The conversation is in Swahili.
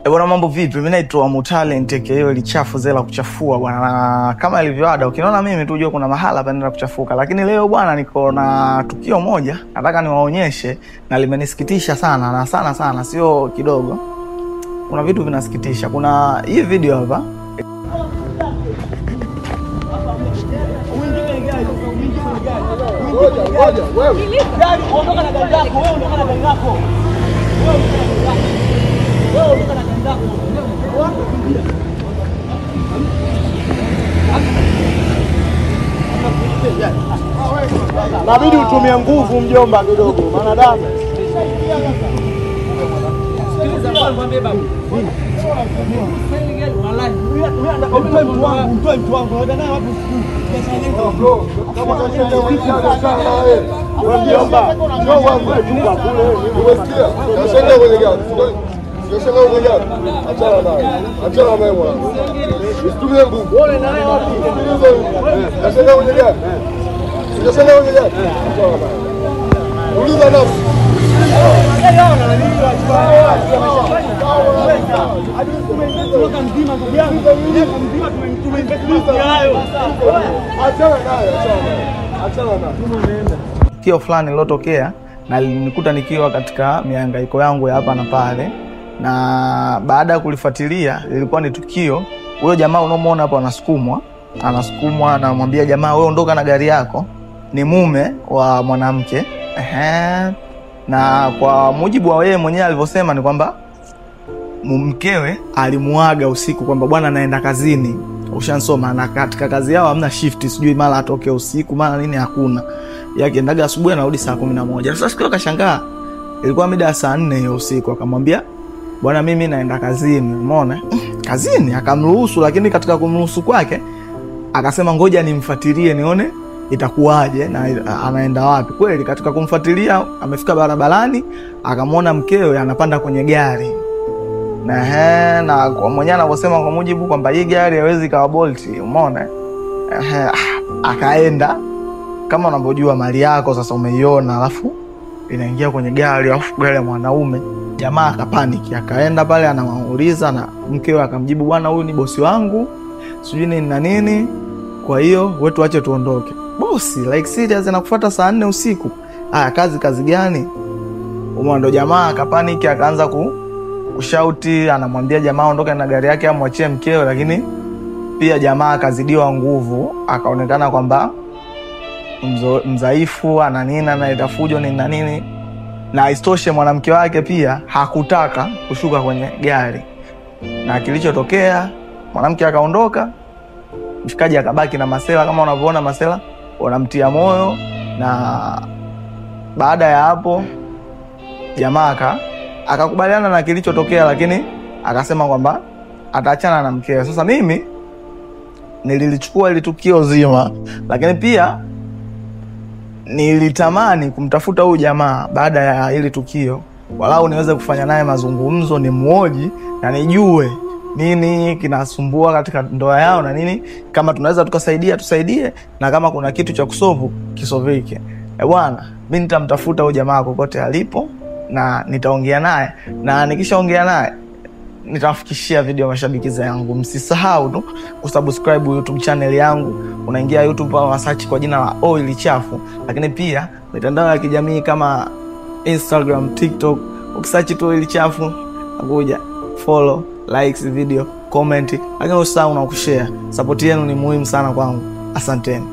Bwana mambo vipi? Mimi naitwa Mutalent hiyo ilichafu zela kuchafua bwana. Kama ilivyoada ukiona mimi tu unajua kuna mahala panaenda kuchafuka. Lakini leo bwana niko na tukio moja nataka niwaonyeshe na limenisikitisha sana na sana sio kidogo. Kuna vitu vinasikitisha. Kuna hii video hapa. Ngoja wewe. Gari ondoka na gari yako, wewe ondoka na gari yako. Wewe ondoka na gari yako. Inabidi utumie nguvu mjomba kidogo, maana damu. Sikiliza mwambie babu. Mtoe mtu wangu, ndio naye wapi bro. Kama kasema ukishaga sana wewe. Mjomba, njoo wangu tupa kule. Umesikia? Kasema kwenye gari. Kasema kwenye gari. Achana naye. Achana naye mwana. Usitumie nguvu. Wewe naye wapi? Kasema kwenye gari. Kasema kwenye gari. Achana naye. Uliza nafsi. Tukio fulani lilotokea na nilikuta nikiwa katika mihangaiko yangu ya hapa na pale, na baada ya kulifuatilia ilikuwa ni tukio huyo jamaa unaomuona hapa anasukumwa na mwambia jamaa wewe ondoka na gari yako, ni mume wa mwanamke. Na kwa mujibu wa yeye mwenyewe alivyosema ni kwamba mkewe alimuaga usiku kwamba bwana naenda kazini. Ushansoma na katika kazi yao hamna shift, sijui mara atoke usiku mara nini, hakuna. Yake ndaga asubuhi anarudi saa 11. Sasa siku akashangaa ilikuwa mida ya saa 4 hiyo usiku, akamwambia bwana mimi naenda kazini. Umeona? Kazini akamruhusu, lakini katika kumruhusu kwake akasema ngoja nimfuatilie nione itakuwaje na anaenda wapi. Kweli katika kumfuatilia amefika barabarani akamwona mkewe anapanda kwenye gari. Na kwa mwenyewe anavyosema kwa mujibu kwamba hii gari haiwezi kawa Bolt, umeona? Akaenda kama unavyojua mali yako sasa umeiona, alafu inaingia kwenye gari, alafu gari ya mwanaume. Jamaa akapaniki, akaenda pale anamuuliza na mkewe akamjibu bwana huyu ni bosi wangu, sijui nini na nini. Kwa hiyo wewe tuache tuondoke. Bosi like serious anakufuata saa 4 usiku. Kazi gani? Ndo jamaa akapaniki akaanza kushauti, anamwambia jamaa ondoka na gari yake amwachie mkeo, lakini pia jamaa akazidiwa nguvu, akaonekana kwamba mzaifu, ana nini analeta fujo nini na nini. Na istoshe mwanamke wake pia hakutaka kushuka kwenye gari. Na kilichotokea mwanamke akaondoka, mshikaji akabaki na masela kama unavyoona masela wanamtia moyo. Na baada ya hapo jamaa akakubaliana na kilichotokea, lakini akasema kwamba ataachana na mkewe. Sasa mimi nililichukua ile tukio zima, lakini pia nilitamani kumtafuta huyu jamaa baada ya ile tukio, walau niweze kufanya naye mazungumzo, ni muoji na nijue nini kinasumbua katika ndoa yao na nini, kama tunaweza tukasaidia tusaidie, na kama kuna kitu cha kusolve kisoveke. Bwana mimi nitamtafuta huyu jamaa kokote alipo na nitaongea naye, na nikishaongea naye nitafikishia video mashabiki zangu. Msisahau tu kusubscribe YouTube channel yangu. Unaingia YouTube au search kwa jina la Oil Chafu, lakini pia mitandao ya kijamii kama Instagram, TikTok, ukisearch tu Oil Chafu akuja follow, likes video, comment, lakini usahau na kushare. Support yenu ni muhimu sana kwangu. Asanteni.